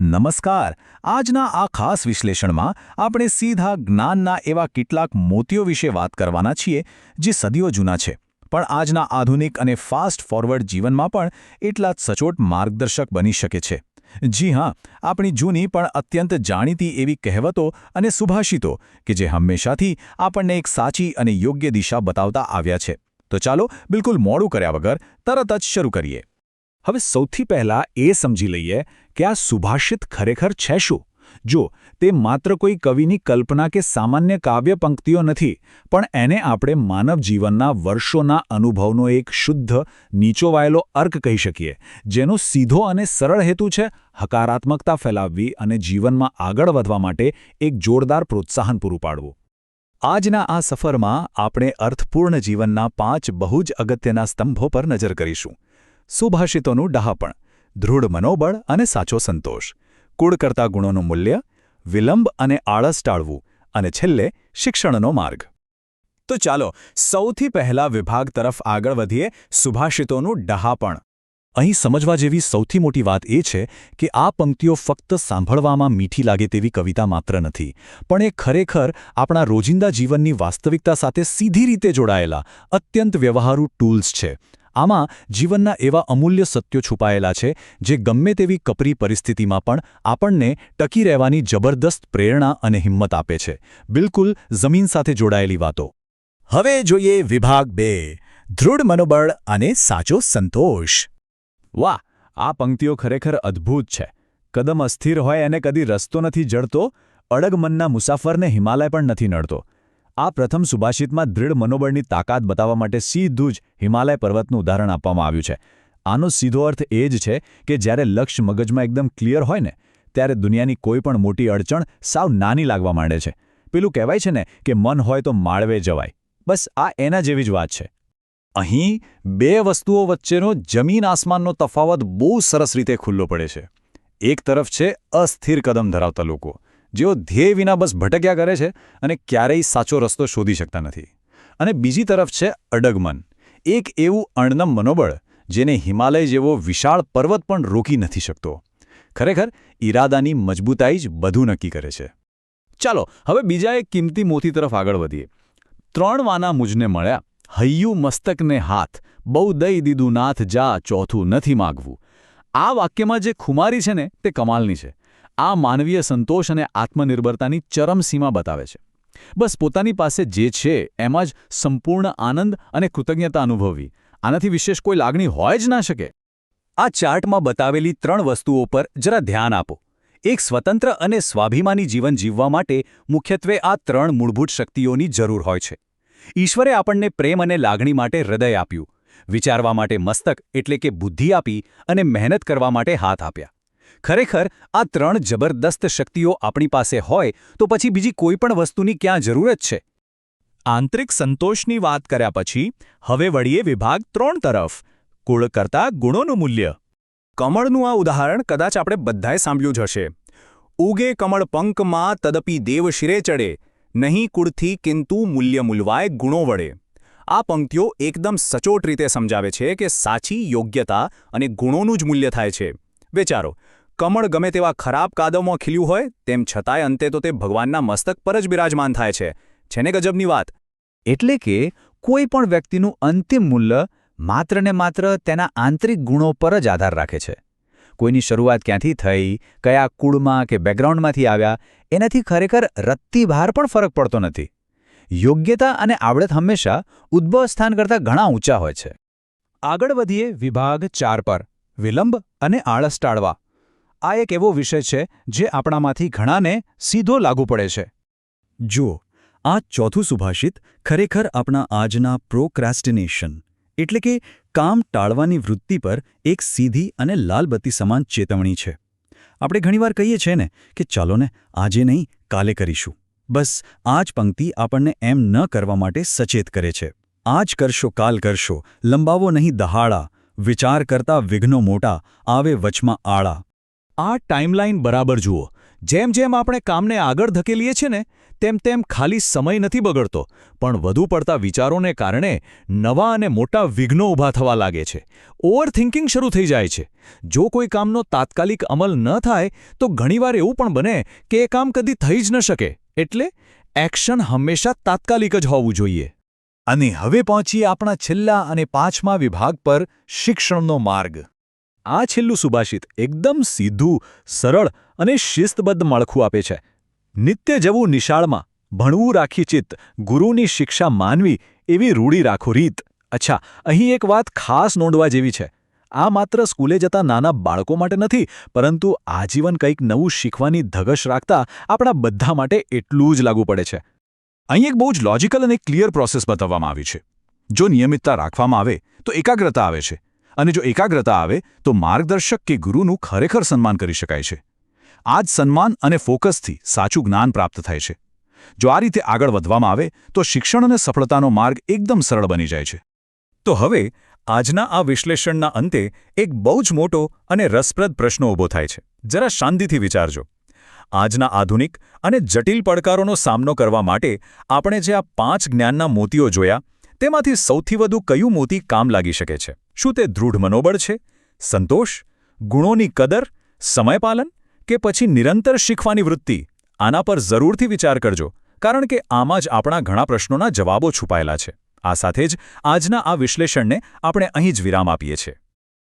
નમસ્કાર. આજના આ ખાસ વિશ્લેષણમાં આપણે સીધા જ્ઞાનના એવા કેટલાક મોતીઓ વિશે વાત કરવાના છીએ જે સદીઓ જૂના છે, પણ આજના આધુનિક અને ફાસ્ટ ફોરવર્ડ જીવનમાં પણ એટલા જ સચોટ માર્ગદર્શક બની શકે છે. જી હા, આપણી જૂની પણ અત્યંત જાણીતી એવી કહેવતો અને સુભાષિતો કે જે હંમેશાથી આપણને એક સાચી અને યોગ્ય દિશા બતાવતા આવ્યા છે. તો ચાલો બિલકુલ મોડું કર્યા વગર તરત જ શરૂ કરીએ. હવે સૌથી પહેલાં એ સમજી લઈએ કે આ સુભાષિત ખરેખર છે શું. જો તે માત્ર કોઈ કવિની કલ્પના કે સામાન્ય કાવ્ય પંક્તિઓ નથી, પણ એને આપણે માનવ જીવનના વર્ષોના અનુભવનો એક શુદ્ધ નીચોવાયેલો અર્ક કહી શકીએ, જેનો સીધો અને સરળ હેતુ છે હકારાત્મકતા ફેલાવવી અને જીવનમાં આગળ વધવા માટે એક જોરદાર પ્રોત્સાહન પૂરું પાડવું. આજના આ સફરમાં આપણે અર્થપૂર્ણ જીવનના 5 બહુ જ અગત્યના સ્તંભો પર નજર કરીશું. સુભાષિતોનું ડહાપણ, દૃઢ મનોબળ અને સાચો સંતોષ, કુળ કરતા ગુણોનું મૂલ્ય, વિલંબ અને આળસ ટાળવું, અને છેલ્લે શિક્ષણનો માર્ગ. તો ચાલો સૌથી પહેલા વિભાગ તરફ આગળ વધીએ, સુભાષિતોનું ડહાપણ. અહીં સમજવા જેવી સૌથી મોટી વાત એ છે કે આ પંક્તિઓ ફક્ત સાંભળવામાં મીઠી લાગે તેવી કવિતા માત્ર નથી, પણ એ ખરેખર આપણા રોજિંદા જીવનની વાસ્તવિકતા સાથે સીધી રીતે જોડાયેલા અત્યંત વ્યવહારુ ટૂલ્સ છે. આમાં જીવનના એવા અમૂલ્ય સત્યો છુપાયેલા છે જે ગમે તેવી કપરી પરિસ્થિતિમાં પણ આપણને ટકી રહેવાની જબરદસ્ત પ્રેરણા અને હિંમત આપે છે. બિલકુલ જમીન સાથે જોડાયેલી વાતો. હવે જોઈએ વિભાગ 2, દૃઢ મનોબળ અને સાચો સંતોષ. વાહ, આ પંક્તિઓ ખરેખર અદ્ભુત છે. કદમ અસ્થિર હોય અને કદી રસ્તો નથી જડતો, અડગ મનના મુસાફરને હિમાલય પણ નથી નડતો. આ પ્રથમ સુભાષિતમાં દૃઢ મનોબળની તાકાત બતાવવા માટે સીધું જ હિમાલય પર્વતનું ઉદાહરણ આપવામાં આવ્યું છે. આનો સીધો અર્થ એ જ છે કે જ્યારે લક્ષ્ય મગજમાં એકદમ ક્લિયર હોય ને, ત્યારે દુનિયાની કોઈ પણ મોટી અડચણ સાવ નાની લાગવા માંડે છે. પેલું કહેવાય છે ને કે મન હોય તો માળવે જવાય. બસ આ એના જેવી જ વાત છે. અહીં બે વસ્તુઓ વચ્ચેનો જમીન આસમાનનો તફાવત બહુ સરસ રીતે ખુલ્લો પડે છે. એક તરફ છે અસ્થિર કદમ ધરાવતા લોકો, જેઓ ધ્યેય વિના બસ ભટક્યા કરે છે અને ક્યારેય સાચો રસ્તો શોધી શકતા નથી. અને બીજી તરફ છે અડગ મન, એક એવું અણનમ મનોબળ જેને હિમાલય જેવો વિશાળ પર્વત પણ રોકી નથી શકતો. ખરેખર ઈરાદાની મજબૂતાઈ જ બધું નક્કી કરે છે. ચાલો હવે બીજા એક કિંમતી મોતી તરફ આગળ વધીએ. 3 વાના મુજને મળ્યા, હૈયું મસ્તકને હાથ, બહુ દઈ દીધું નાથ જા, ચોથું નથી માગવું. આ વાક્યમાં જે ખુમારી છે ને તે કમાલની છે. આ માનવીય સંતોષ અને આત્મનિર્ભરતાની ચરમસીમા બતાવે છે. બસ પોતાની પાસે જે છે એમાં જ સંપૂર્ણ આનંદ અને કૃતજ્ઞતા અનુભવવી. આનાથી વિશેષ કોઈ લાગણી હોય જ ના શકે. આ ચાર્ટમાં બતાવેલી 3 વસ્તુઓ પર જરા ધ્યાન આપો. એક સ્વતંત્ર અને સ્વાભિમાની જીવન જીવવા માટે મુખ્યત્વે આ 3 મૂળભૂત શક્તિઓની જરૂર હોય છે. ઈશ્વરે આપણને પ્રેમ અને લાગણી માટે હૃદય આપ્યું, વિચારવા માટે મસ્તક એટલે કે બુદ્ધિ આપી અને મહેનત કરવા માટે હાથ આપ્યા. ખરેખર આ 3 જબરદસ્ત શક્તિઓ આપણી પાસે હોય તો પછી બીજી કોઈ પણ વસ્તુની ક્યાં જરૂરત છે. આંતરિક સંતોષની વાત કર્યા પછી હવે વળીએ વિભાગ 3 તરફ, કુળ કરતા ગુણોનું મૂલ્ય. કમળનું આ ઉદાહરણ કદાચ આપણે બધાએ સાંભળ્યું જ હશે. ઉગે કમળ પંકમાં તદપી દેવ શિરે ચડે, નહીં કુળથી કિંતુ મૂલ્ય મૂલવાય ગુણો વડે. આ પંક્તિઓ એકદમ સચોટ રીતે સમજાવે છે કે સાચી યોગ્યતા અને ગુણોનું જ મૂલ્ય થાય છે. વિચારો, કમળ ગમે તેવા ખરાબ કાદવમાં ખીલ્યું હોય, તેમ છતાંય અંતે તો તે ભગવાનના મસ્તક પર જ બિરાજમાન થાય છે. છે ને ગજબની વાત? એટલે કે કોઈ પણ વ્યક્તિનું અંતિમ મૂલ્ય માત્ર ને માત્ર તેના આંતરિક ગુણો પર જ આધાર રાખે છે. કોઈની શરૂઆત ક્યાંથી થઈ, કયા કુળમાં કે બેકગ્રાઉન્ડમાંથી આવ્યા, એનાથી ખરેખર રત્તી બહાર પણ ફરક પડતો નથી. યોગ્યતા અને આવડત હંમેશા ઉદ્ભવ સ્થાન કરતાં ઘણા ઊંચા હોય છે. આગળ વધીએ વિભાગ 4 પર, વિલંબ અને આળસ ટાળવા. આ એક એવો વિષય છે જે આપણામાંથી ઘણાને સીધો લાગુ પડે છે. જુઓ, આ ચોથું સુભાષિત ખરેખર આપણા આજના પ્રોક્રાસ્ટિનેશન એટલે કે કામ ટાળવાની વૃત્તિ પર એક સીધી અને લાલબત્તી સમાન ચેતવણી છે. આપણે ઘણીવાર કહીએ છીએ ને કે ચાલો ને આજે નહીં કાલે કરીશું. બસ આ જ પંક્તિ આપણને એમ ન કરવા માટે સચેત કરે છે. આજ કરશો કાલ કરશો, લંબાવો નહીં દહાડા, વિચાર કરતા વિઘ્નો મોટા, આવે વચમાં આળા. આ ટાઈમલાઈન બરાબર જુઓ. જેમ જેમ આપણે કામને આગળ ધકેલીએ છીએ ને તેમ તેમ ખાલી સમય નથી બગડતો, પણ વધુ પડતા વિચારોને કારણે નવા અને મોટા વિઘ્નો ઊભા થવા લાગે છે. ઓવરથિંકિંગ શરૂ થઈ જાય છે. જો કોઈ કામનો તાત્કાલિક અમલ ન થાય તો ઘણીવાર એવું પણ બને કે એ કામ કદી થઈ જ ન શકે. એટલે એક્શન હંમેશા તાત્કાલિક જ હોવું જોઈએ. અને હવે પહોંચીએ આપણા છેલ્લા અને 5મા વિભાગ પર, શિક્ષણનો માર્ગ. આ છેલ્લું સુભાષિત એકદમ સીધું, સરળ અને શિસ્તબદ્ધ માળખું આપે છે. નિત્ય જવું નિશાળમાં, ભણવું રાખી ચિત્ત, ગુરુની શિક્ષા માનવી, એવી રૂઢી રાખો રીત. અચ્છા, અહીં એક વાત ખાસ નોંધવા જેવી છે. આ માત્ર સ્કૂલે જતા નાના બાળકો માટે નથી, પરંતુ આજીવન કંઈક નવું શીખવાની ધગશ રાખતા આપણા બધા માટે એટલું જ લાગુ પડે છે. અહીં એક બહુ જ લોજિકલ અને ક્લિયર પ્રોસેસ બતાવવામાં આવી છે. જો નિયમિતતા રાખવામાં આવે તો એકાગ્રતા આવે છે, અને જો એકાગ્રતા આવે તો માર્ગદર્શક કે ગુરુનું ખરેખર સન્માન કરી શકાય છે. આ જ સન્માન અને ફોકસથી સાચું જ્ઞાન પ્રાપ્ત થાય છે. જો આ રીતે આગળ વધવામાં આવે તો શિક્ષણ અને સફળતાનો માર્ગ એકદમ સરળ બની જાય છે. તો હવે આજના આ વિશ્લેષણના અંતે એક બહુ જ મોટો અને રસપ્રદ પ્રશ્ન ઊભો થાય છે. જરા શાંતિથી વિચારજો. આજના આધુનિક અને જટિલ પડકારોનો સામનો કરવા માટે આપણે જે આ 5 જ્ઞાનના મોતીઓ જોયા, તેમાંથી સૌથી વધુ કયું મોતી કામ લાગી શકે છે? શું તે દૃઢ મનોબળ છે, સંતોષ, ગુણોની કદર, સમયપાલન, કે પછી નિરંતર શીખવાની વૃત્તિ? આના પર જરૂરથી વિચાર કરજો, કારણ કે આમાં જ આપણા ઘણા પ્રશ્નોના જવાબો છુપાયેલા છે. આ સાથે જ આજના આ વિશ્લેષણને આપણે અહીં જ વિરામ આપીએ છીએ.